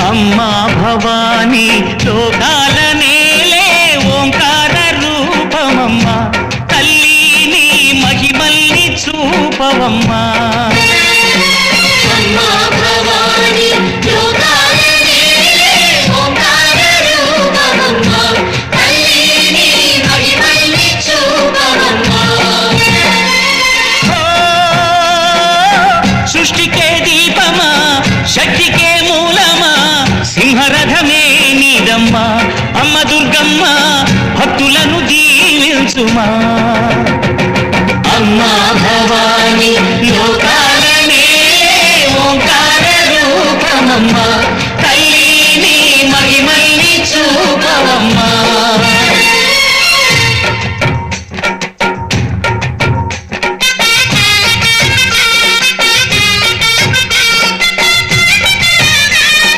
అమ్మా భవానీ లోకాల నేలే ఓంకార రూపమమ్మా తల్లి నీ మహిమల్ని చూపవమ్మా అమ్మా భవానీ లోకాల నేలే ఓంకార రూపమమ్మా తల్లి నీ మహిమల్ని చూపవమ్మా సృష్టికే దీపమా శక్తికే మూలమా సింహరథమే నీదమ్మా అమ్మ దుర్గమ్మ భక్తులను దీవించుమా అమ్మా భవానీ లోకాల నేలే ఓంకార రూపమమ్మా తల్లి నీ మహిమల్ని చూపవమ్మా